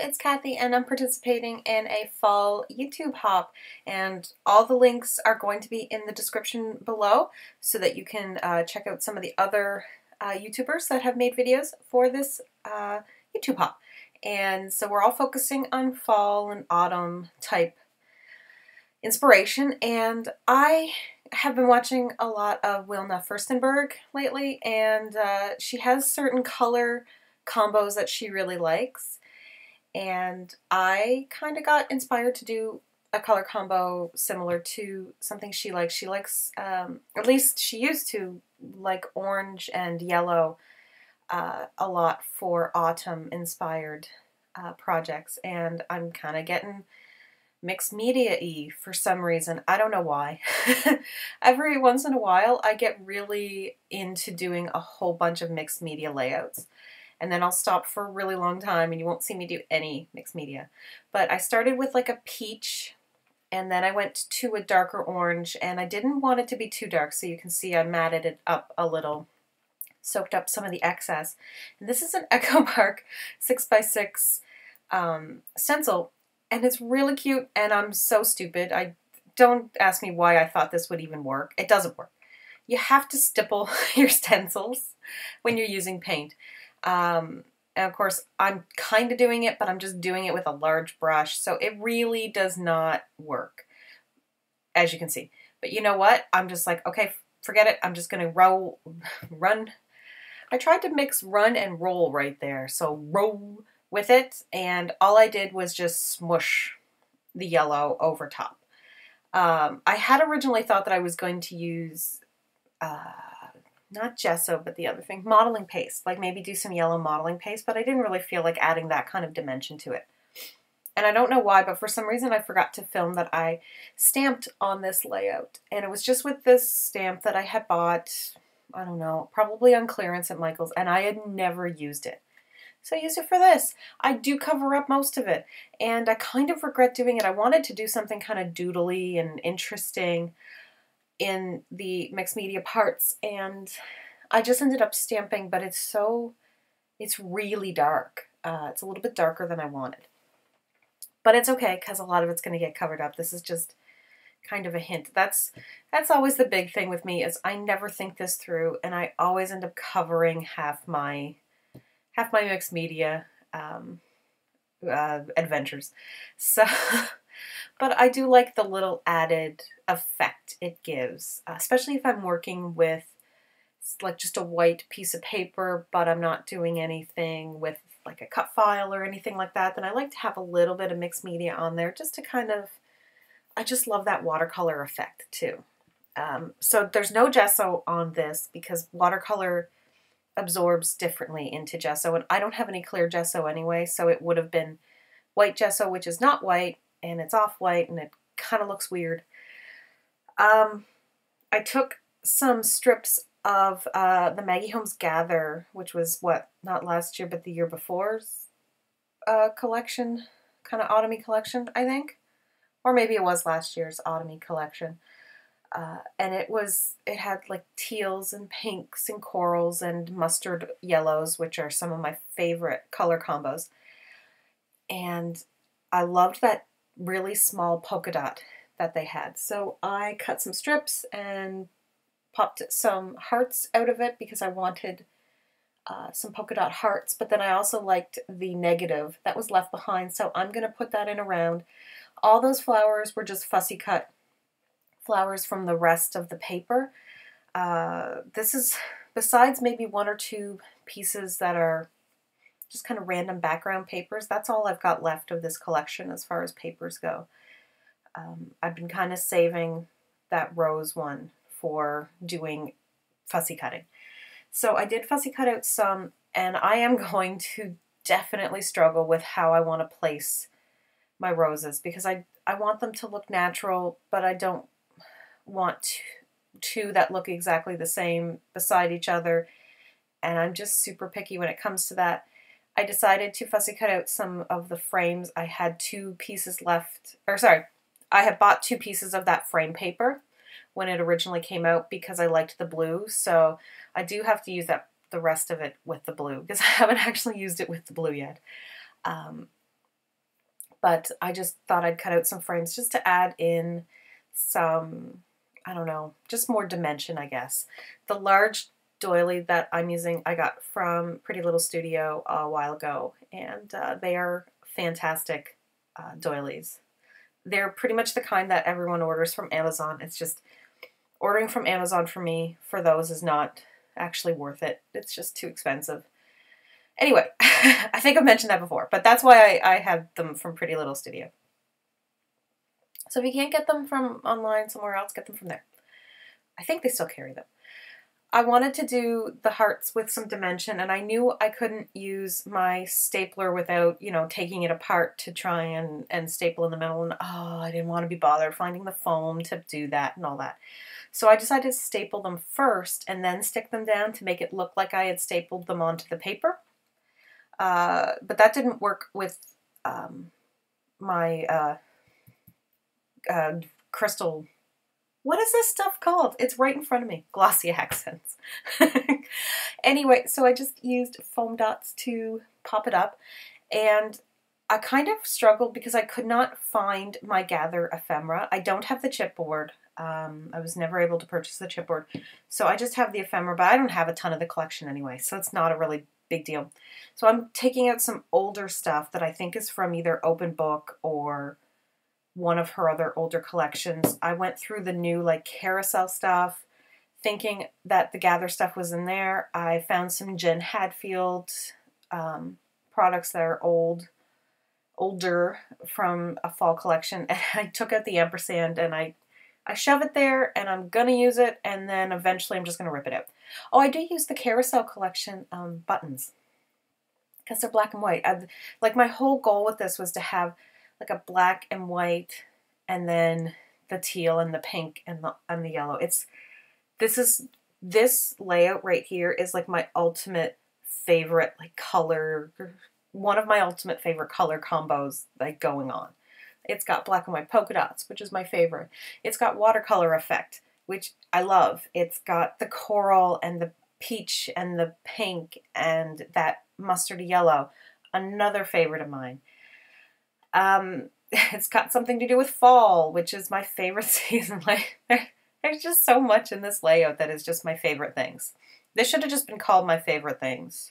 It's Kathy and I'm participating in a fall YouTube hop, and all the links are going to be in the description below so that you can check out some of the other YouTubers that have made videos for this YouTube hop. And so we're all focusing on fall and autumn type inspiration, and I have been watching a lot of Wilna Furstenberg lately, and she has certain color combos that she really likes. And I kind of got inspired to do a color combo similar to something she likes. She likes, at least she used to like orange and yellow a lot for autumn inspired projects. And I'm kind of getting mixed media-y for some reason. I don't know why. Every once in a while I get really into doing a whole bunch of mixed media layouts. And then I'll stop for a really long time and you won't see me do any mixed media. But I started with like a peach, and then I went to a darker orange, and I didn't want it to be too dark, so you can see I matted it up a little, soaked up some of the excess. And this is an Echo Park 6x6 stencil, and it's really cute, and I'm so stupid. Don't ask me why I thought this would even work. It doesn't work. You have to stipple your stencils when you're using paint. And of course, I'm kind of doing it, but I'm just doing it with a large brush, so it really does not work, as you can see. But you know what? I'm just like, okay, forget it. I'm just going to run. I tried to mix run and roll right there, so roll with it, and all I did was just smush the yellow over top. I had originally thought that I was going to use not gesso, but the other thing, modeling paste, like maybe do some yellow modeling paste, but I didn't really feel like adding that kind of dimension to it. And I don't know why, but for some reason I forgot to film that I stamped on this layout. And it was just with this stamp that I had bought, I don't know, probably on clearance at Michael's, and I had never used it. So I used it for this. I do cover up most of it, and I kind of regret doing it. I wanted to do something kind of doodly and interesting in the mixed media parts, and I just ended up stamping, but it's really dark. It's a little bit darker than I wanted. But it's okay, because a lot of it's going to get covered up. This is just kind of a hint. That's always the big thing with me, is I never think this through, and I always end up covering half my mixed media adventures. So but I do like the little added effect it gives, especially if I'm working with like just a white piece of paper, but I'm not doing anything with like a cut file or anything like that. Then I like to have a little bit of mixed media on there just to kind of, I just love that watercolor effect too. So there's no gesso on this because watercolor absorbs differently into gesso, and I don't have any clear gesso anyway, so it would have been white gesso, which is not white, and it's off-white, and it kind of looks weird. I took some strips of the Maggie Holmes Gather, which was, what, not last year, but the year before's collection, kind of autumny collection, I think. Or maybe it was last year's autumny collection. And it had like teals and pinks and corals and mustard yellows, which are some of my favorite color combos. And I loved that really small polka dot that they had. So I cut some strips and popped some hearts out of it because I wanted some polka dot hearts, but then I also liked the negative that was left behind, so I'm going to put that in around. All those flowers were just fussy cut flowers from the rest of the paper. This is, besides maybe one or two pieces that are just kind of random background papers, that's all I've got left of this collection as far as papers go. I've been kind of saving that rose one for doing fussy cutting. So I did fussy cut out some, and I am going to definitely struggle with how I want to place my roses, because I want them to look natural, but I don't want two that look exactly the same beside each other, and I'm just super picky when it comes to that. I decided to fussy cut out some of the frames. I had two pieces left, or sorry, I had bought two pieces of that frame paper when it originally came out because I liked the blue, so I do have to use the rest of it with the blue because I haven't actually used it with the blue yet. but I just thought I'd cut out some frames just to add in some, I don't know, just more dimension, I guess. The large doily that I'm using I got from Pretty Little Studio a while ago, and they are fantastic doilies. They're pretty much the kind that everyone orders from Amazon. It's just ordering from Amazon for me for those is not actually worth it. It's just too expensive. Anyway, I think I've mentioned that before, but that's why I had them from Pretty Little Studio. So if you can't get them from online somewhere else, get them from there. I think they still carry them. I wanted to do the hearts with some dimension, and I knew I couldn't use my stapler without, you know, taking it apart to try and staple in the middle, and I didn't want to be bothered finding the foam to do that and all that. So I decided to staple them first and then stick them down to make it look like I had stapled them onto the paper. But that didn't work with my crystal... What is this stuff called? It's right in front of me. Glossy accents. Anyway, so I just used foam dots to pop it up. And I kind of struggled because I could not find my Gather ephemera. I don't have the chipboard. I was never able to purchase the chipboard. So I just have the ephemera, but I don't have a ton of the collection anyway. So it's not a really big deal. So I'm taking out some older stuff that I think is from either Open Book or one of her other older collections. I went through the new like carousel stuff thinking that the Gather stuff was in there. I found some Jen Hadfield products that are older from a fall collection, and I took out the ampersand and I shove it there, and I'm gonna use it, and then eventually I'm just gonna rip it out. Oh, I do use the carousel collection buttons because they're black and white. Like my whole goal with this was to have like a black and white, and then the teal and the pink and the yellow. This layout right here is like my ultimate favorite like color, one of my ultimate favorite color combos like going on. It's got black and white polka dots, which is my favorite. It's got watercolor effect, which I love. It's got the coral and the peach and the pink and that mustardy yellow, another favorite of mine. It's got something to do with fall, which is my favorite season. Like, there's just so much in this layout that is just my favorite things. This should have just been called My Favorite Things.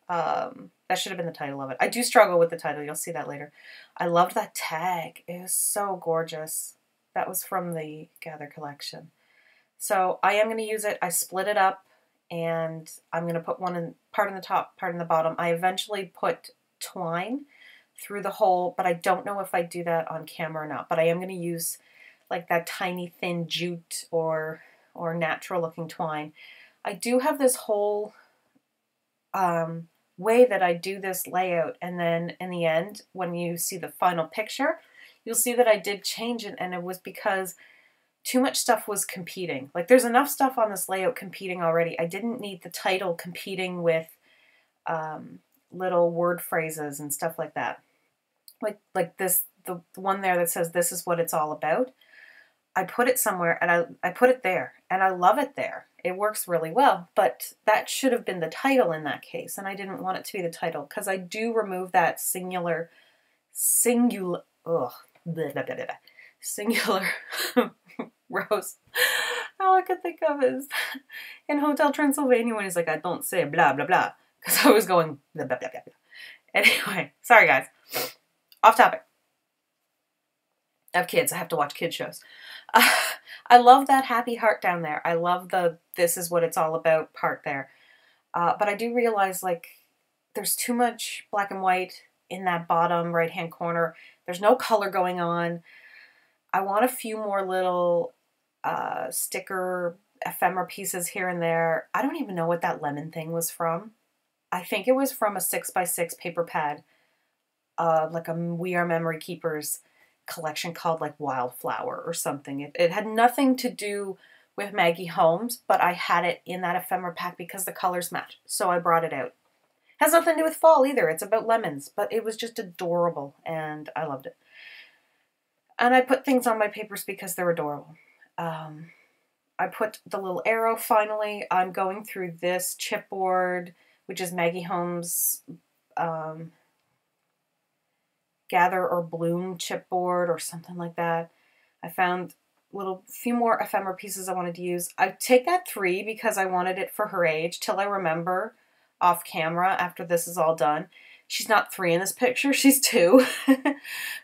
That should have been the title of it. I do struggle with the title. You'll see that later. I loved that tag. It was so gorgeous. That was from the Gather collection. So I am going to use it. I split it up, and I'm going to put part in the top, part in the bottom. I eventually put twine through the hole, but I don't know if I do that on camera or not. But I am going to use like that tiny thin jute or natural looking twine. I do have this whole way that I do this layout, and then in the end, when you see the final picture, you'll see that I did change it, and it was because too much stuff was competing. Like, there's enough stuff on this layout competing already. I didn't need the title competing with little word phrases and stuff like that. Like this, the one there that says "This is what it's all about." I put it somewhere, and I put it there, and I love it there. It works really well, but that should have been the title in that case, and I didn't want it to be the title because I do remove that singular rose. All I could think of is in Hotel Transylvania when he's like, "I don't say blah blah blah," because I was going blah blah blah blah. Anyway, sorry guys. Off topic. I have kids. I have to watch kid shows. I love that happy heart down there. I love the "this is what it's all about" part there. But I do realize, like, there's too much black and white in that bottom right-hand corner. There's no color going on. I want a few more little sticker ephemera pieces here and there. I don't even know what that lemon thing was from. I think it was from a 6x6 paper pad. Like a We Are Memory Keepers collection called like Wildflower or something. It had nothing to do with Maggie Holmes, but I had it in that ephemera pack because the colors match. So I brought it out. Has nothing to do with fall either. It's about lemons, but it was just adorable and I loved it. And I put things on my papers because they're adorable. I put the little arrow finally. I'm going through this chipboard, which is Maggie Holmes' Gather or Bloom chipboard or something like that. I found few more ephemera pieces I wanted to use. I take that 3 because I wanted it for her age till I remember off camera after this is all done. She's not 3 in this picture, she's 2.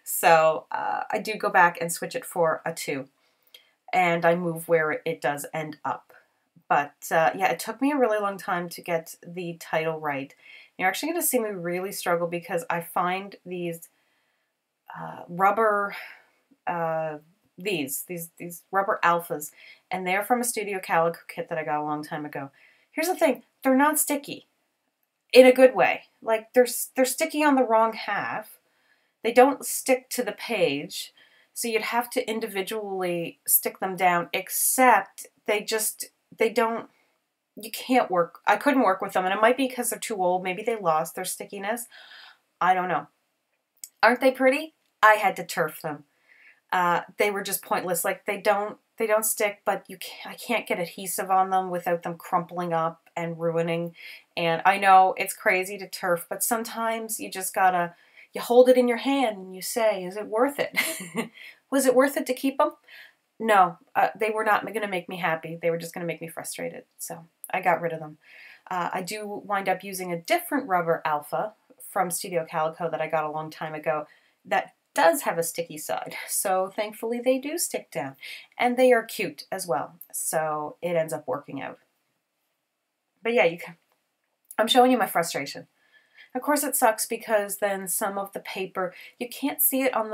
So I do go back and switch it for a 2. And I move where it does end up. But yeah, it took me a really long time to get the title right. You're actually going to see me really struggle because I find these rubber these rubber alphas, and they're from a Studio Calico kit that I got a long time ago. Here's the thing, they're not sticky in a good way. Like they're sticky on the wrong half. They don't stick to the page, so you'd have to individually stick them down, except they don't, you can't work. I couldn't work with them, and it might be because they're too old. Maybe they lost their stickiness. I don't know. Aren't they pretty? I had to turf them. They were just pointless. Like they don't stick, but I can't get adhesive on them without them crumpling up and ruining. And I know it's crazy to turf, but sometimes you just gotta, you hold it in your hand and you say, is it worth it? Was it worth it to keep them? No, they were not going to make me happy. They were just going to make me frustrated. So I got rid of them. I do wind up using a different rubber alpha from Studio Calico that I got a long time ago that does have a sticky side. So thankfully they do stick down. And they are cute as well. So it ends up working out. But yeah, I'm showing you my frustration. Of course it sucks because then some of the paper, you can't see it on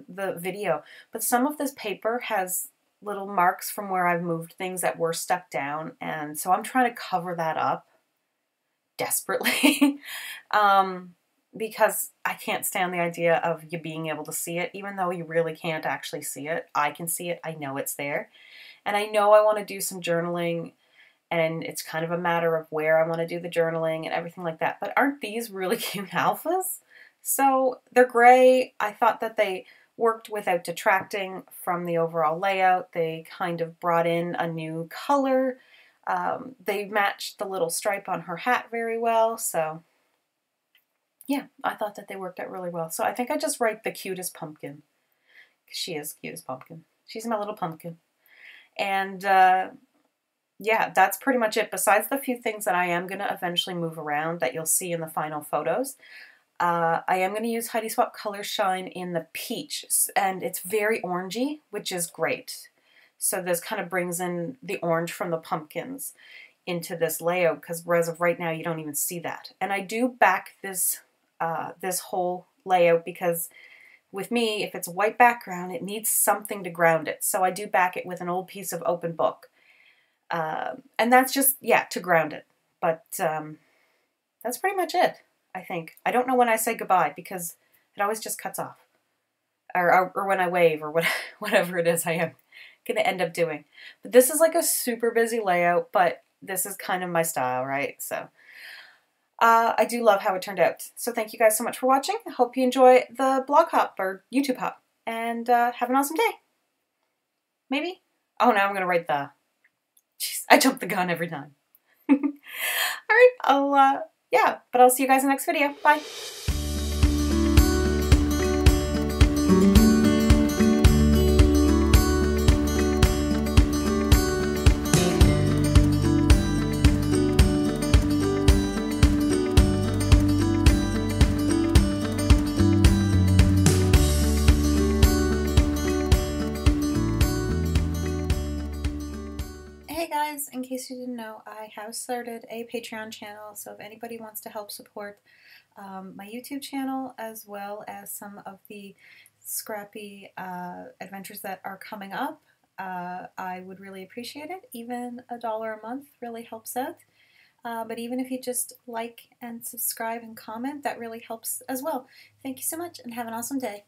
the video, but some of this paper has little marks from where I've moved things that were stuck down, and so I'm trying to cover that up desperately because I can't stand the idea of you being able to see it, even though you really can't actually see it. I can see it, I know it's there, and I know I want to do some journaling, and it's kind of a matter of where I want to do the journaling and everything like that. But aren't these really cute alphas? So they're gray. I thought that they worked without detracting from the overall layout. They kind of brought in a new color. They matched the little stripe on her hat very well. So yeah, I thought that they worked out really well. So I think I just write the cutest pumpkin. She is cute as pumpkin. She's my little pumpkin. And yeah, that's pretty much it. Besides the few things that I am going to eventually move around that you'll see in the final photos, I am going to use Heidi Swap Color Shine in the peach, and it's very orangey, which is great. So this kind of brings in the orange from the pumpkins into this layout, because as of right now, you don't even see that. And I do back this this whole layout because with me, if it's a white background, it needs something to ground it. So I do back it with an old piece of open book. And that's just, yeah, to ground it. But that's pretty much it, I think. I don't know when I say goodbye because it always just cuts off. Or when I wave or whatever it is I am going to end up doing. But this is like a super busy layout, but this is kind of my style, right? So I do love how it turned out. So thank you guys so much for watching. I hope you enjoy the blog hop or YouTube hop. And have an awesome day. Maybe? Oh, now I'm going to write the... Jeez, I jump the gun every time. Alright, yeah, but I'll see you guys in the next video. Bye. Hey guys, in case you didn't know, I have started a Patreon channel, so if anybody wants to help support my YouTube channel as well as some of the Scrappy adventures that are coming up, I would really appreciate it. Even $1 a month really helps out. But even if you just like and subscribe and comment, that really helps as well. Thank you so much and have an awesome day.